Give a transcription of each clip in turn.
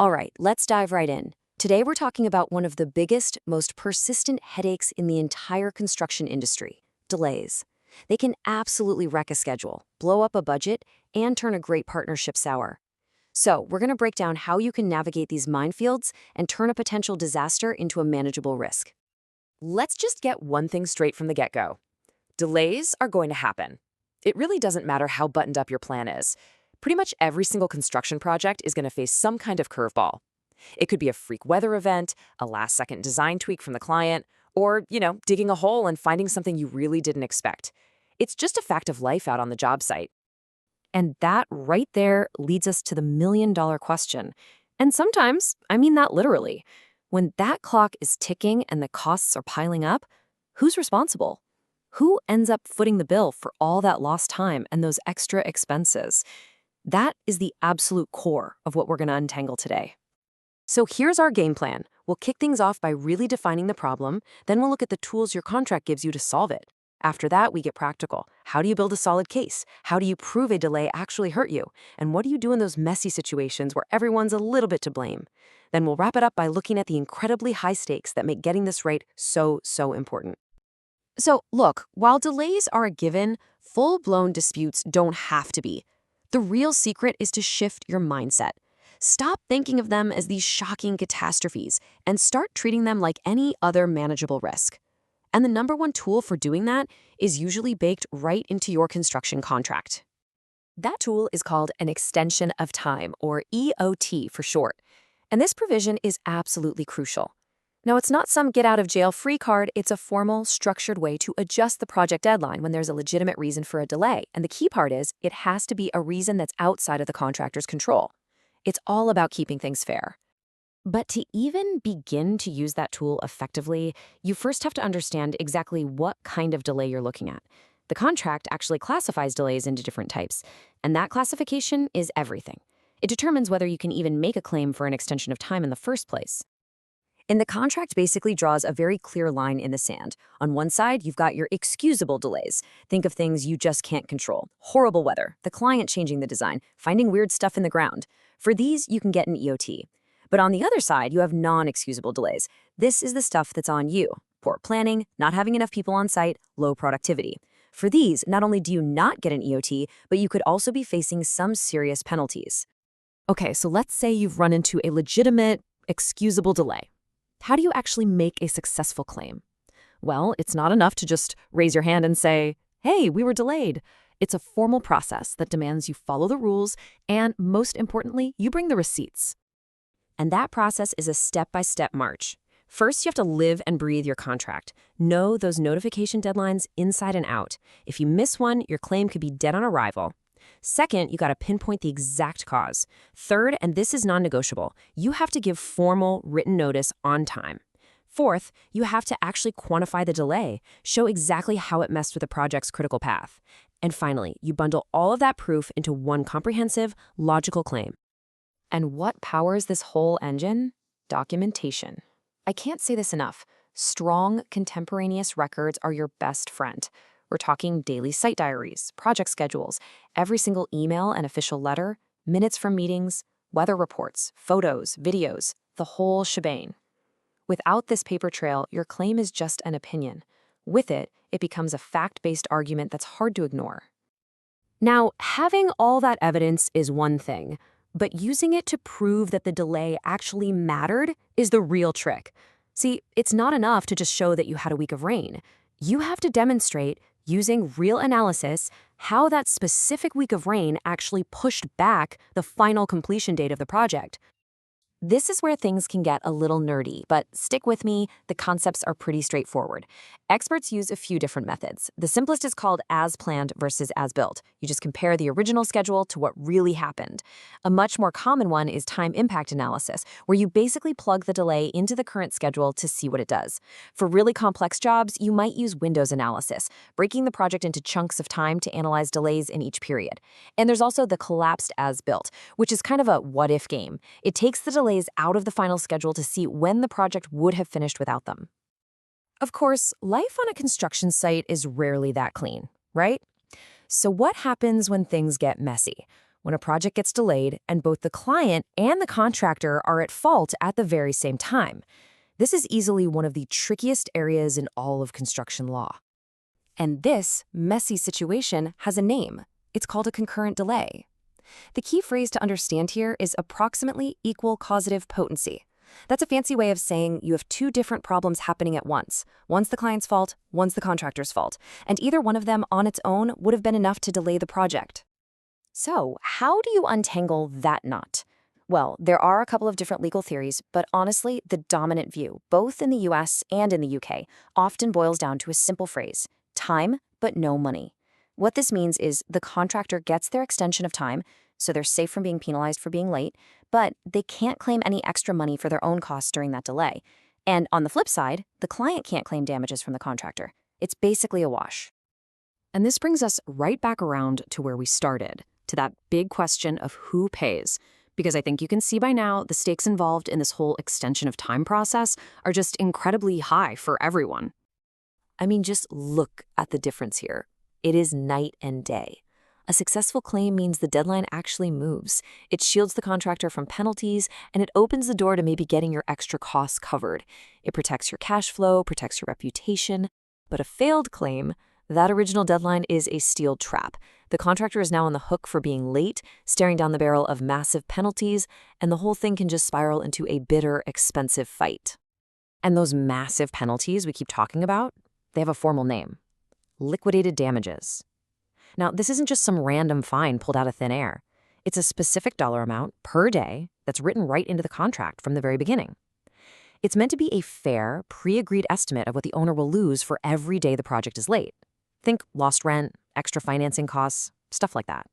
All right, let's dive right in. Today we're talking about one of the biggest, most persistent headaches in the entire construction industry, delays. They can absolutely wreck a schedule, blow up a budget, and turn a great partnership sour. So, we're going to break down how you can navigate these minefields and turn a potential disaster into a manageable risk. Let's just get one thing straight from the get-go. Delays are going to happen. It really doesn't matter how buttoned up your plan is. Pretty much every single construction project is going to face some kind of curveball. It could be a freak weather event, a last-second design tweak from the client, or, digging a hole and finding something you really didn't expect. It's just a fact of life out on the job site. And that right there leads us to the million-dollar question. And sometimes, I mean that literally. When that clock is ticking and the costs are piling up, who's responsible? Who ends up footing the bill for all that lost time and those extra expenses? That is the absolute core of what we're going to untangle today. So here's our game plan. We'll kick things off by really defining the problem, then we'll look at the tools your contract gives you to solve it. After that, we get practical. How do you build a solid case? How do you prove a delay actually hurt you? And what do you do in those messy situations where everyone's a little bit to blame? Then we'll wrap it up by looking at the incredibly high stakes that make getting this right so important. So look, while delays are a given, full-blown disputes don't have to be. The real secret is to shift your mindset. Stop thinking of them as these shocking catastrophes and start treating them like any other manageable risk. And the number one tool for doing that is usually baked right into your construction contract. That tool is called an extension of time, or EOT for short. And this provision is absolutely crucial. Now, it's not some get-out-of-jail-free card. It's a formal, structured way to adjust the project deadline when there's a legitimate reason for a delay. And the key part is, it has to be a reason that's outside of the contractor's control. It's all about keeping things fair. But to even begin to use that tool effectively, you first have to understand exactly what kind of delay you're looking at. The contract actually classifies delays into different types, and that classification is everything. It determines whether you can even make a claim for an extension of time in the first place. And the contract basically draws a very clear line in the sand. On one side, you've got your excusable delays. Think of things you just can't control. Horrible weather, the client changing the design, finding weird stuff in the ground. For these, you can get an EOT. But on the other side, you have non-excusable delays. This is the stuff that's on you. Poor planning, not having enough people on site, low productivity. For these, not only do you not get an EOT, but you could also be facing some serious penalties. Okay, so let's say you've run into a legitimate, excusable delay. How do you actually make a successful claim? Well, it's not enough to just raise your hand and say, hey, we were delayed. It's a formal process that demands you follow the rules and, most importantly, you bring the receipts. And that process is a step-by-step march. First, you have to live and breathe your contract. Know those notification deadlines inside and out. If you miss one, your claim could be dead on arrival. Second, you got to pinpoint the exact cause. Third, and this is non-negotiable, you have to give formal written notice on time. Fourth, you have to actually quantify the delay, show exactly how it messed with the project's critical path. And finally, you bundle all of that proof into one comprehensive, logical claim. And what powers this whole engine? Documentation. I can't say this enough. Strong, contemporaneous records are your best friend. We're talking daily site diaries, project schedules, every single email and official letter, minutes from meetings, weather reports, photos, videos, the whole shebang. Without this paper trail, your claim is just an opinion. With it, it becomes a fact-based argument that's hard to ignore. Now, having all that evidence is one thing, but using it to prove that the delay actually mattered is the real trick. See, it's not enough to just show that you had a week of rain. You have to demonstrate, using real analysis, how that specific week of rain actually pushed back the final completion date of the project. This is where things can get a little nerdy, but stick with me, the concepts are pretty straightforward. Experts use a few different methods. The simplest is called as planned versus as built. You just compare the original schedule to what really happened. A much more common one is time impact analysis, where you basically plug the delay into the current schedule to see what it does. For really complex jobs, you might use windows analysis, breaking the project into chunks of time to analyze delays in each period. And there's also the collapsed as built, which is kind of a what-if game. It takes the delay out of the final schedule to see when the project would have finished without them. Of course, life on a construction site is rarely that clean, right? So what happens when things get messy? when a project gets delayed and both the client and the contractor are at fault at the very same time. This is easily one of the trickiest areas in all of construction law. And this messy situation has a name. It's called a concurrent delay. The key phrase to understand here is approximately equal causative potency. That's a fancy way of saying you have two different problems happening at once. One's the client's fault, one's the contractor's fault, and either one of them on its own would have been enough to delay the project. So, how do you untangle that knot? Well, there are a couple of different legal theories, but honestly, the dominant view, both in the US and in the UK, often boils down to a simple phrase: time, but no money. What this means is the contractor gets their extension of time, so they're safe from being penalized for being late, but they can't claim any extra money for their own costs during that delay. And on the flip side, the client can't claim damages from the contractor. It's basically a wash. And this brings us right back around to where we started, to that big question of who pays. Because I think you can see by now the stakes involved in this whole extension of time process are just incredibly high for everyone. I mean, just look at the difference here. It is night and day. A successful claim means the deadline actually moves. It shields the contractor from penalties, and it opens the door to maybe getting your extra costs covered. It protects your cash flow, protects your reputation. But a failed claim, that original deadline is a steel trap. The contractor is now on the hook for being late, staring down the barrel of massive penalties, and the whole thing can just spiral into a bitter, expensive fight. And those massive penalties we keep talking about, they have a formal name: liquidated damages. Now, this isn't just some random fine pulled out of thin air. It's a specific dollar amount per day that's written right into the contract from the very beginning. It's meant to be a fair, pre-agreed estimate of what the owner will lose for every day the project is late. Think lost rent, extra financing costs, stuff like that.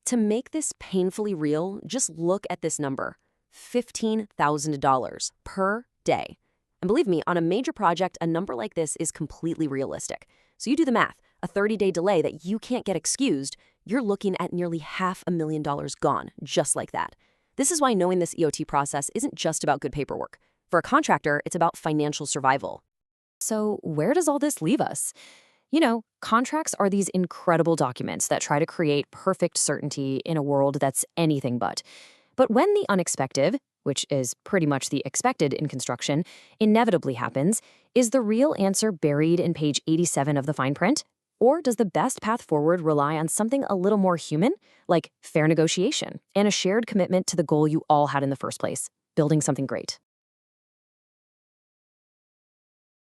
To make this painfully real, just look at this number: $15,000 per day. And believe me, on a major project, a number like this is completely realistic. So you do the math. A 30-day delay that you can't get excused, you're looking at nearly $500,000 gone, just like that. This is why knowing this EOT process isn't just about good paperwork. For a contractor, it's about financial survival. So where does all this leave us? You know, contracts are these incredible documents that try to create perfect certainty in a world that's anything but. But when the unexpected, which is pretty much the expected in construction, inevitably happens, is the real answer buried in page 87 of the fine print? Or does the best path forward rely on something a little more human, like fair negotiation and a shared commitment to the goal you all had in the first place, building something great?